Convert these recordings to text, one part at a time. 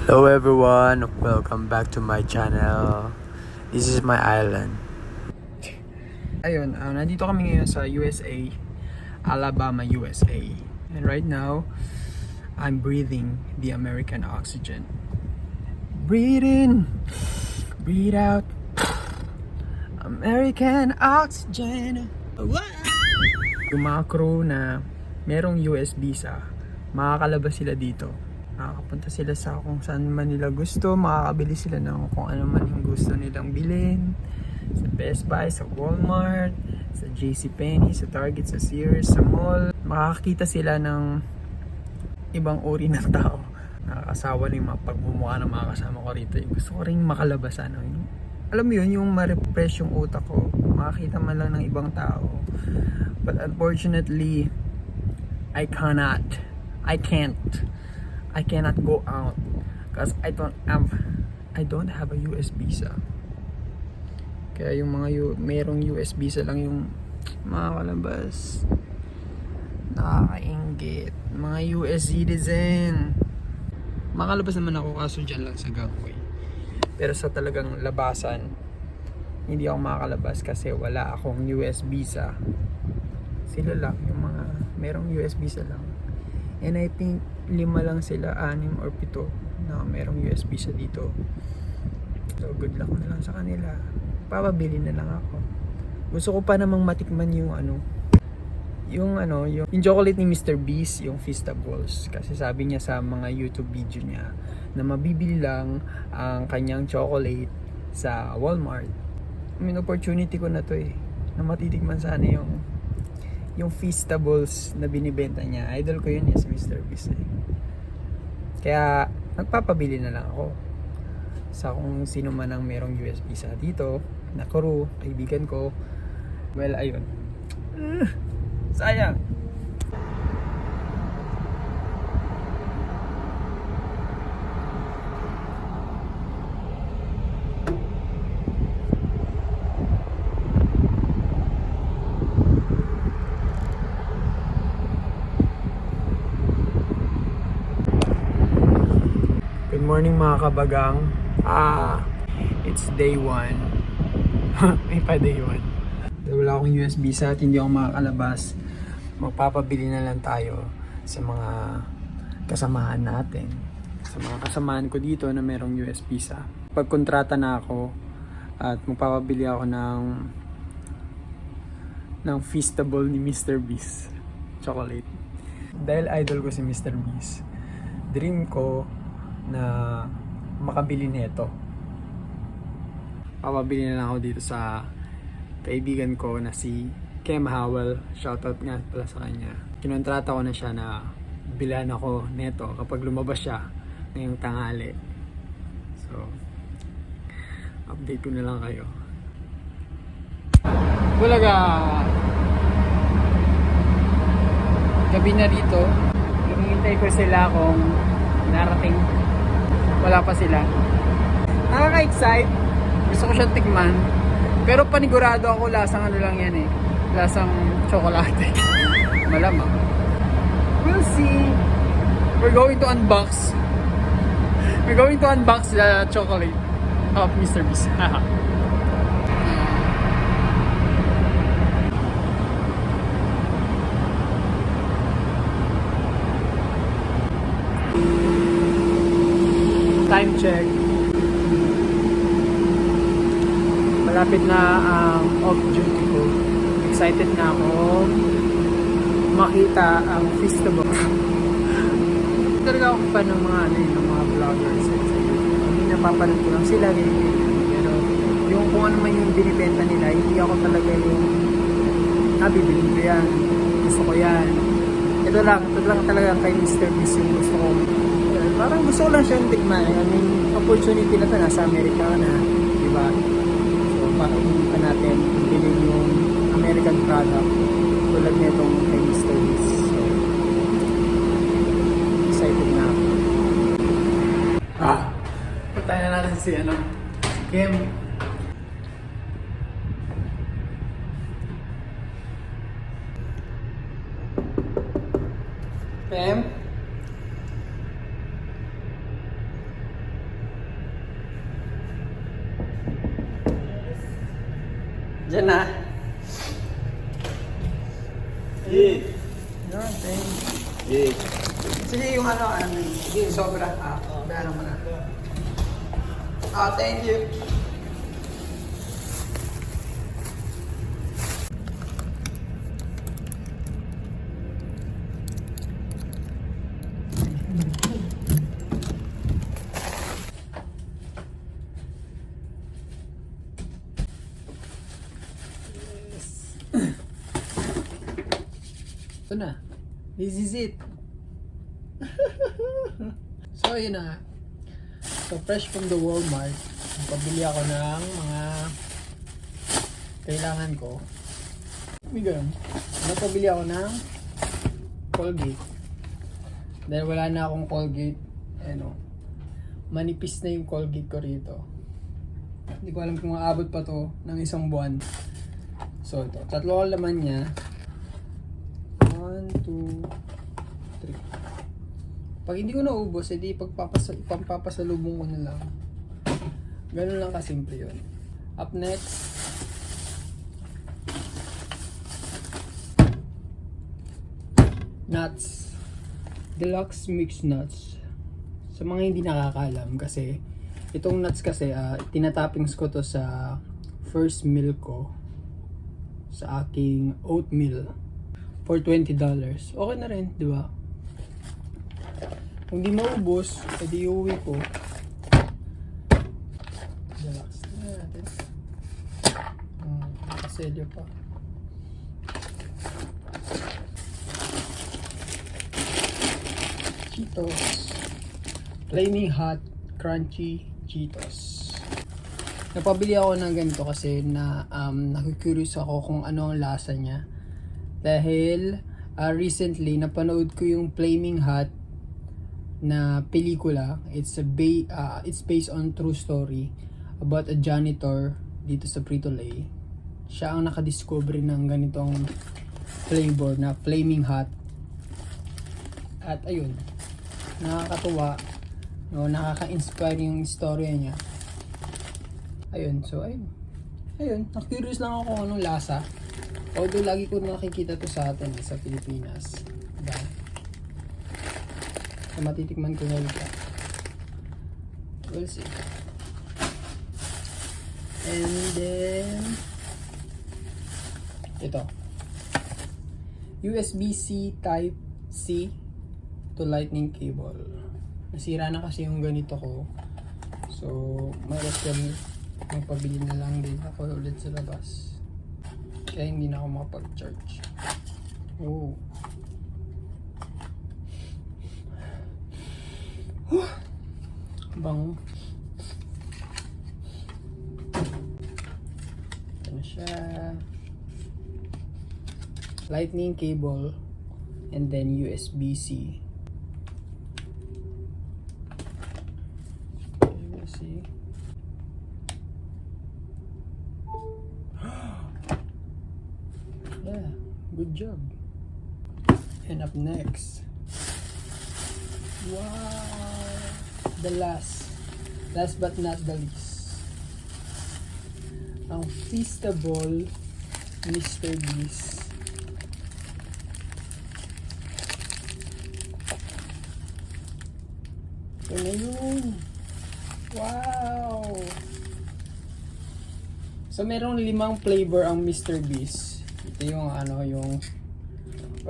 Hello everyone, welcome back to my channel. This is my island. Ayun, nandito kami ngayon sa USA, Alabama, USA. And right now, I'm breathing the American oxygen. Breathe in, breathe out, American oxygen. Yung mga crew na merong US visa, makakalabas sila dito. Makakapunta sila sa kung saan man nila gusto, makakabili sila ng kung ano man yung gusto nilang bilhin. Sa Best Buy, sa Walmart, sa JCPenney, sa Target, sa Sears, sa mall. Makakakita sila ng ibang uri ng tao. Nakakasawa na yung mga pagmumukha ng mga kasama ko rito. Gusto ko rin makalabas alam mo yun, yung ma-refresh yung utak ko. Makakita man lang ng ibang tao. But unfortunately, I can't go out because I don't have a US visa. Kaya yung mga merong US visa lang yung makakalabas. Nakakainggit. Mga US citizen. Makalabas naman ako kaso dyan lang sa gangway. Pero sa talagang labasan, hindi ako makakalabas kasi wala akong US visa. Sila lang, yung mga merong US visa lang. And I think 5 lang sila, 6 or 7 na merong US visa dito. So good luck na lang sa kanila. Papabili na lang ako. Gusto ko pa namang matikman yung chocolate ni Mr. Beast, yung Feastables. Kasi sabi niya sa mga YouTube video niya na mabibili lang ang kanyang chocolate sa Walmart. Opportunity ko na to na matitikman sana yung Feastables na binibenta niya. Idol ko yun si Mr. Beast Kaya nagpapabili na lang ako sa kung sino man ang merong US visa dito na crew, kaibigan ko. Well, ayun. Sayang. Good morning mga kabagang. It's day 1. May pa day 1. Wala akong US visa at hindi ako makakalabas. Magpapabili na lang tayo sa mga kasamahan natin. Sa mga kasamahan ko dito na merong US visa. Pagkontrata na ako at magpapabili ako ng Feastable ni Mr. Beast chocolate. Dahil idol ko si Mr. Beast, dream ko na makabili nito. Papabili na lang ako dito sa kaibigan ko na si Kem Howell. Shoutout nga pala sa kanya. Kinontrata ko na siya na bilan ako neto kapag lumabas siya ngayong tanghali. So, update ko na lang kayo. Bulaga! Gabi na dito. Lumihintay ko sila kung narating. Wala pa sila. Nakaka-excite. Gusto ko siyang tikman. Pero panigurado ako lasang lang yan lasang tsokolate. Malamang. We'll see. We're going to unbox the chocolate of Mr. Beast. Time check. Malapit na ang off duty ko. Excited na ako makita ang Feastable. Talaga ako fan ng mga vloggers sa YouTube. Hindi napapanood ko lang sila pero yung kung ano man yung binibenta nila, hindi ako talaga yung nabibili ko yan. Gusto ko yan. Ito lang talaga kay Mr. Beast yung gusto ko. Parang gusto ko lang siyang tikman. Opportunity na ito, nasa Amerika na, diba? So, parang pa natin bilhin yung American product tulad nitong kay Mr. Beast. So, excited na ako. Puntahan na natin si Kim. Kim? Diyan na. Yeah. Yun, thank you. Yeah. Sige, yung sige, sobra. Bayaran mo na. Thank you. Ito na. This is it. So, yun na. So, fresh from the Walmart. Pabili ako ng mga kailangan ko. May ganun. Napabili ako ng Colgate. Dahil wala na akong Colgate. Ano, manipis na yung Colgate ko rito. Hindi ko alam kung maabot pa to ng isang buwan. So, ito. 3 ang laman niya. 1, 2, 3. Pag hindi ko naubos, edi pampapasalubong ko na lang. Ganun lang kasimple yun. Up next, nuts. Deluxe mixed nuts. Sa mga hindi nakakaalam, kasi itong nuts kasi, tinatoppings ko to sa first meal ko sa aking oatmeal for $20. Okay na rin, di ba? Kung di maubos, edi iuwi ko. Relax na natin. Nakaselyo pa. Cheetos. Flaming Hot Crunchy Cheetos. Napabili ako ng ganito kasi na naku-curious ako kung ano ang lasa niya. Dahil recently napanood ko yung Flaming Hot na pelikula. It's based on true story about a janitor dito sa Frito-Lay. Siya ang nakadiscover ng ganitong flavor na Flaming Hot. At ayun, nakakatuwa, no, nakaka-inspire yung istorya niya. Ayun, so ayun, na-curious lang ako kung anong lasa. Although lagi ko nakikita to sa atin sa Pilipinas. Diba? So, matitikman ko na ito. We'll see. And then ito. USB-C Type-C to lightning cable. Nasira na kasi yung ganito ko. So, may well magpabili na lang din ako ulit sa labas. Kaya hindi na ako makapag-charge. Oh. Bango. Ito na siya. Lightning cable and then USB-C. USB-C. Yeah, good job. And up next, wow, the last but not the least, ang Feastable Mr. Beast. Ito na yun. Wow. So merong 5 flavor ang Mr. Beast. Ito yung yung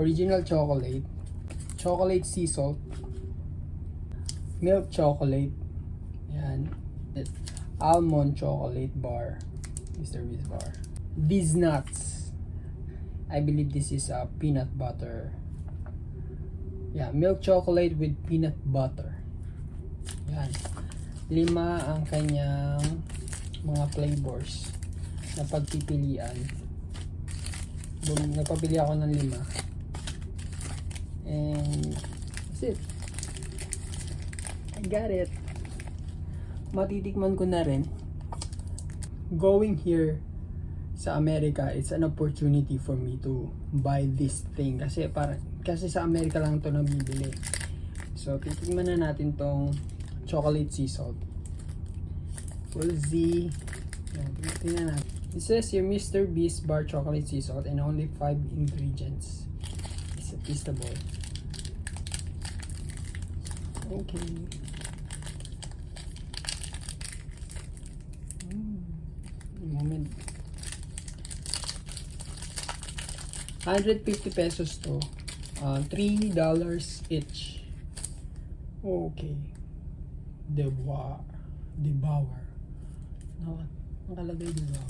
original chocolate, chocolate sea salt, milk chocolate, yan, almond chocolate bar, Mr. Beast bar. These nuts, I believe this is a peanut butter. Yeah, milk chocolate with peanut butter. Yan. 5 ang kanyang mga flavors na pagpipilian. Napabili ako ng 5. And that's it. I got it. Matitikman ko na rin. Going here sa America, it's an opportunity for me to buy this thing. Kasi sa America lang to nabibili. So, titikman na natin tong chocolate sea salt. We'll see. Tingnan natin. It says here Mr. Beast bar chocolate sea salt and only 5 ingredients. It's a tastable. Okay. Moment. 150 pesos to. $3 each. Okay. Devour. No, nakalagay devour.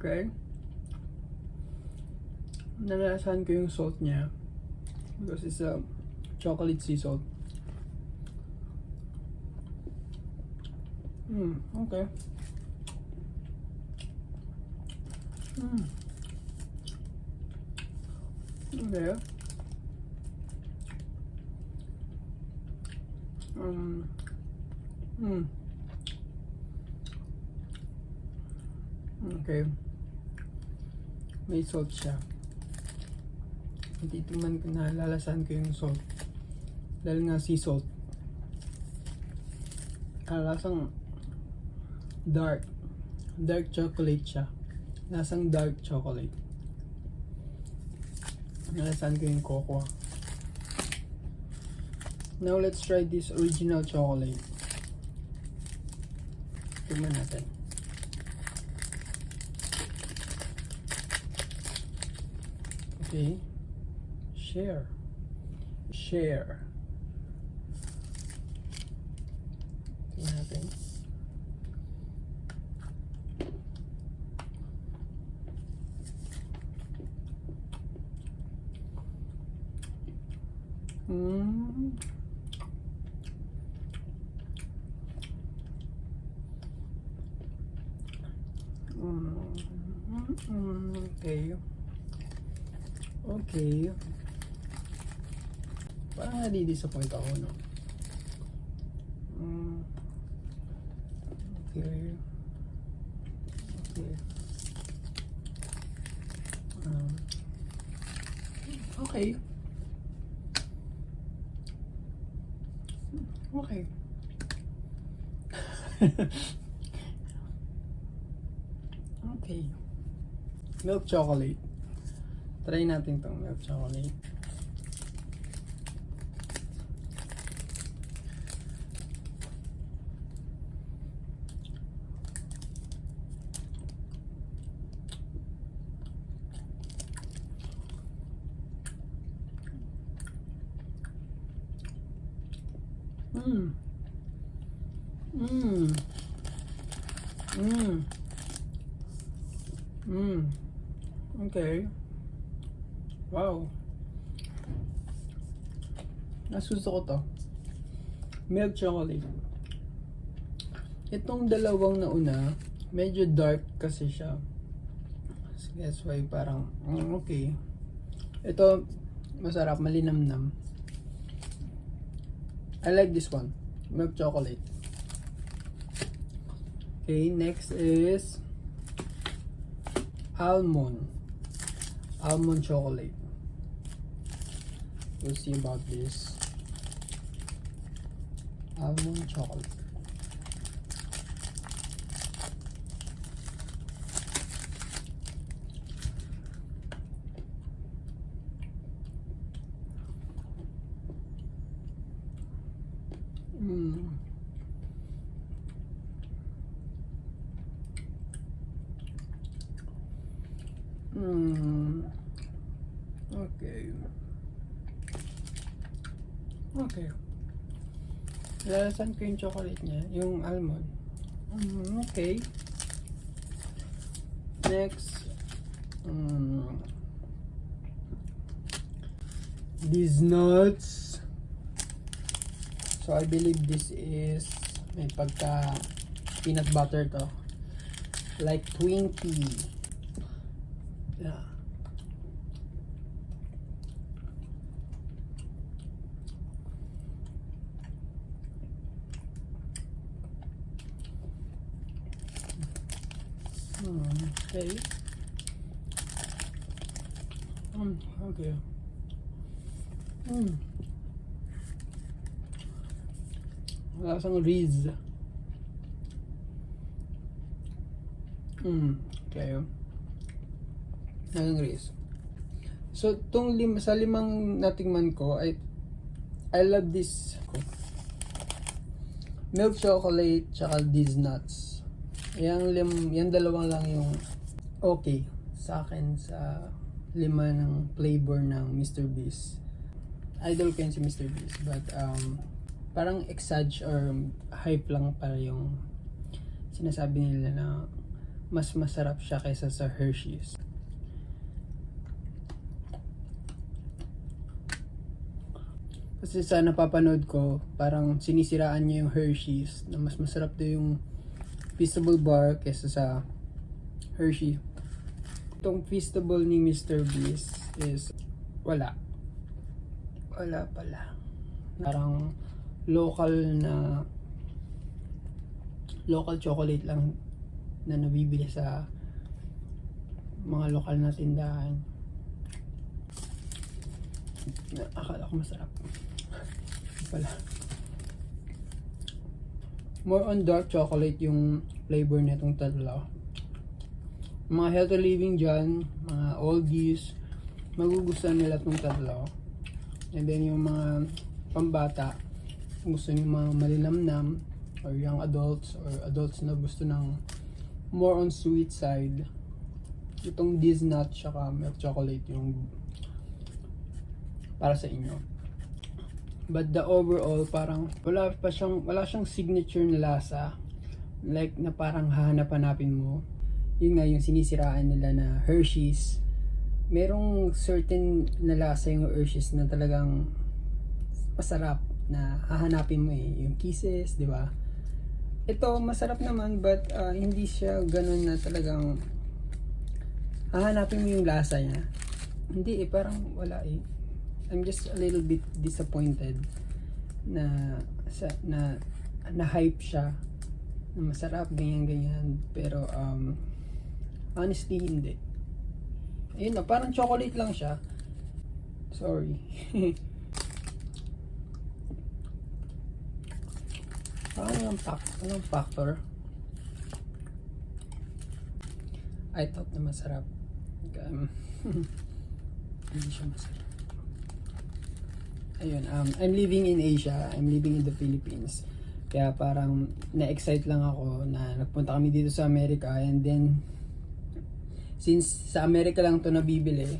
Okay. Nalalasahan ko yung salt niya because it's a chocolate sea salt. Okay. Okay. Okay. May salt siya. Titingnan ko na, lalasahan ko yung salt. Dahil nga sea salt. Lasang dark chocolate siya. Lasang dark chocolate. Nalasahan ko yung cocoa. Now let's try this original chocolate. Tingnan natin. Okay. Share. Tingnan natin. Okay. Parang nadi-disappoint ako, no? Okay. Okay. Okay. Okay. Milk chocolate. Try natin tong milk chocolate. Okay. Wow. Mas gusto ko to. Milk chocolate. Itong dalawang nauna, medyo dark kasi siya. So that's why parang, okay. Ito, masarap, malinamnam. I like this one. Milk chocolate. Okay, next is almond chocolate. We'll see about this. Almond chocolate. Okay. Lalasan ko yung chocolate niya, yung almond. Okay. Next, these nuts. So I believe this is may pagka peanut butter to. Like Twinkie. Yeah. Okay. Okay. Lasang Riz. Okay. Lasang Riz. So, sa limang natingman ko, I love this milk chocolate tsaka these nuts. Yan dalawang lang yung okay sa akin sa lima ng flavor ng Mr. Beast. Idol ko yun si Mr. Beast, but parang exage or hype lang para yung sinasabi nila na mas masarap siya kaysa sa Hershey's. Kasi sa napapanood ko, parang sinisiraan niya yung Hershey's na mas masarap daw yung Feastable bar kaysa sa Hershey. Itong Feastable ni Mr. Beast is wala pala. Parang local chocolate lang na nabibili sa mga lokal na tindahan. Akala ko masarap pala. More on dark chocolate yung flavor nitong tatlo. Mga healthy living dyan, mga oldies, magugustuhan nila itong tatlo. And then yung mga pambata, gusto nyo mga malinamnam, or young adults, or adults na gusto ng more on sweet side. Itong these nuts saka milk chocolate yung para sa inyo. But the overall, parang wala siyang signature na lasa. Like na parang hahanap-hanapin mo. Yun nga yung sinisiraan nila na Hershey's. Merong certain na lasa yung Hershey's na talagang masarap na hahanapin mo Yung Kisses, di ba? Ito masarap naman, but hindi siya ganun na talagang hahanapin mo yung lasa niya. Hindi parang wala I'm just a little bit disappointed na hype siya na masarap ganyan pero honestly hindi. Ayun na, parang chocolate lang siya. Sorry. Anong factor? I thought na masarap. Hindi siya masarap. Ayun, I'm living in Asia. I'm living in the Philippines. Kaya parang na-excite lang ako na nagpunta kami dito sa Amerika, and then since sa Amerika lang to nabibili,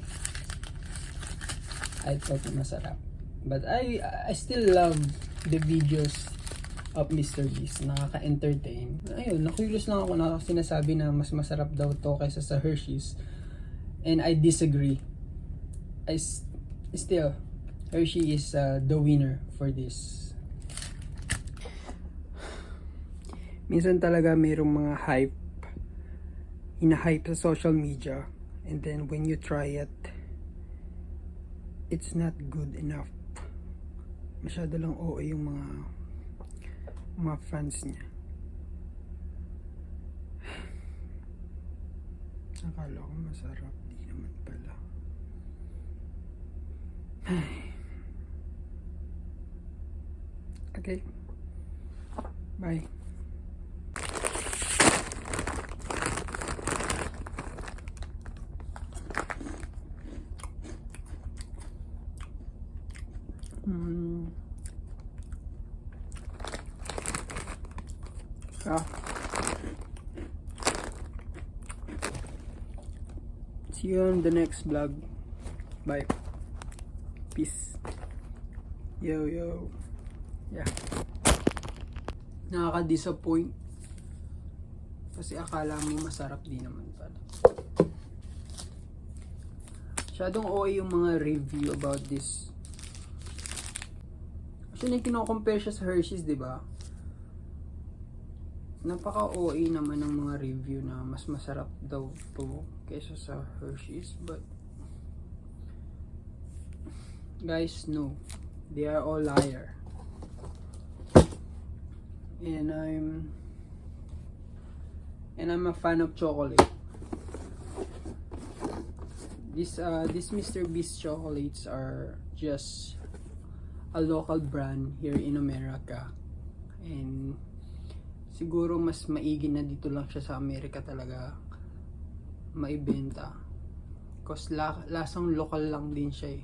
I thought masarap. But I still love the videos of Mr. Beast. Nakaka-entertain. Ayun, nakulos lang ako na sinasabi na mas masarap daw to kaysa sa Hershey's. And I disagree. Still, Hershey is the winner for this. Minsan talaga mayroong mga hype, hina-hype sa social media, and then when you try it, it's not good enough. Masyado lang OA yung mga fans niya. Akala ko masarap, di naman pala. Okay. Bye. See you on the next vlog. Bye. Peace. Yo. Yeah. Nakaka-disappoint. Kasi akala mo masarap, di naman pala. Masyadong OA yung mga review about this. Actually, kino-compare siya sa Hershey's, di ba? Napaka-OA naman ng mga review na mas masarap daw to kaysa sa Hershey's. But guys, no. They are all liar. And I'm a fan of chocolate. These Mr. Beast chocolates are just a local brand here in America. And siguro mas maigi na dito lang siya sa Amerika talaga maibenta. Cause lasang local lang din siya eh.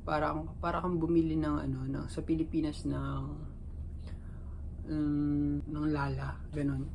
Para kang bumili ng sa Pilipinas ng Lala, ganun.